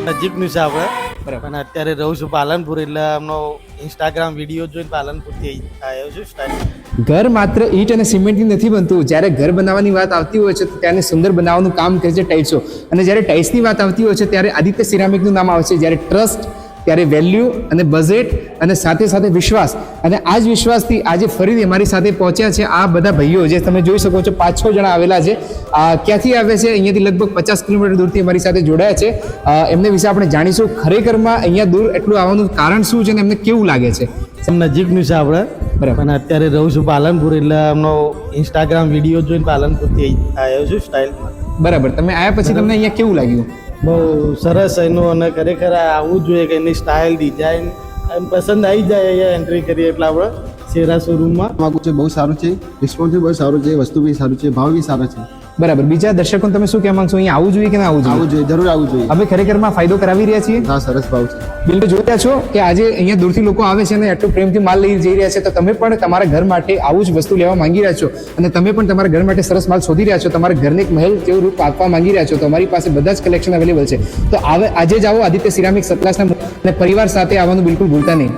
નજીકનું છે આપણે, બરાબર. પણ અત્યારે રહું છું પાલનપુર, એટલે એમનો ઇન્સ્ટાગ્રામ વિડીયો જોઈને પાલનપુરથી આવ્યો છું સ્ટાઇલ. ઘર માત્ર ઈંટ અને સિમેન્ટથી નથી બનતું. જ્યારે ઘર બનાવવાની વાત આવતી હોય છે તો તેને સુંદર બનાવવાનું કામ કરે છે ટાઇલ્સો. અને જ્યારે ટાઇલ્સની વાત આવતી હોય છે ત્યારે આદિત્ય સિરામિકનું નામ આવે છે. જ્યારે ટ્રસ્ટ, ત્યારે વેલ્યુ અને બજેટ અને સાથે સાથે વિશ્વાસ, અને આ જ વિશ્વાસથી આજે ફરીથી અમારી સાથે પહોંચ્યા છે આ બધા ભાઈઓ, જે તમે જોઈ શકો છો 5-6 જણા આવેલા છે. ક્યાંથી આવે છે? અહીંયાથી લગભગ 50 કિલોમીટર દૂરથી અમારી સાથે જોડાયા છે. એમને વિશે આપણે જાણીશું ખરેખરમાં અહીંયા દૂર એટલું આવવાનું કારણ શું છે અને એમને કેવું લાગે છે. નજીકનું છે આપણે, બરાબર. પણ અત્યારે રહું છું પાલનપુર, એટલે એમનો ઇન્સ્ટાગ્રામ વિડીયો જોઈને પાલનપુરથી આવ્યો છું સ્ટાઇલમાં. બરાબર. તમે આવ્યા પછી તમને અહીંયા કેવું લાગ્યું? બહુ સરસ એનું, અને ખરેખર આવવું જ જોઈએ કે એની સ્ટાઇલ, ડિઝાઇન એમ પસંદ આવી જાય અહીંયા એન્ટ્રી કરીએ એટલે આપણે શેરા શોરૂમમાં. માગું છે બહુ સારું છે, રિસ્પોન્સ બહુ સારું છે, વસ્તુ બી સારું છે, ભાવ બી સારો છે. બરાબર. બીજા દર્શકોને તમે શું કહેવા માંગશો? અહીંયા આવવું જોઈએ કે ના આવવું આવવું જોઈએ, જરૂર આવવું જોઈએ. અમે ખરેખરમાં ફાયદો કરાવી રહ્યા છીએ. હા, સરસ ભાવ છે. બિલકુલ જોઈ રહ્યા છો કે આજે અહીંયા દૂરથી લોકો આવે છે અને એટલું પ્રેમથી માલ લઈ જઈ રહ્યા છે. તો તમે પણ તમારા ઘર માટે આવું જ વસ્તુ લેવા માંગી રહ્યા છો અને તમે પણ તમારા ઘર માટે સરસ માલ શોધી રહ્યા છો, તમારા ઘરને એક મહેલ જેવું રૂપ આપવા માંગી રહ્યા છો, તો અમારી પાસે બધા જ કલેક્શન અવેલેબલ છે. તો આજે જ આવો આદિત્ય સિરામિક સતલાસના, અને પરિવાર સાથે આવવાનું બિલકુલ ભૂલતા નહીં.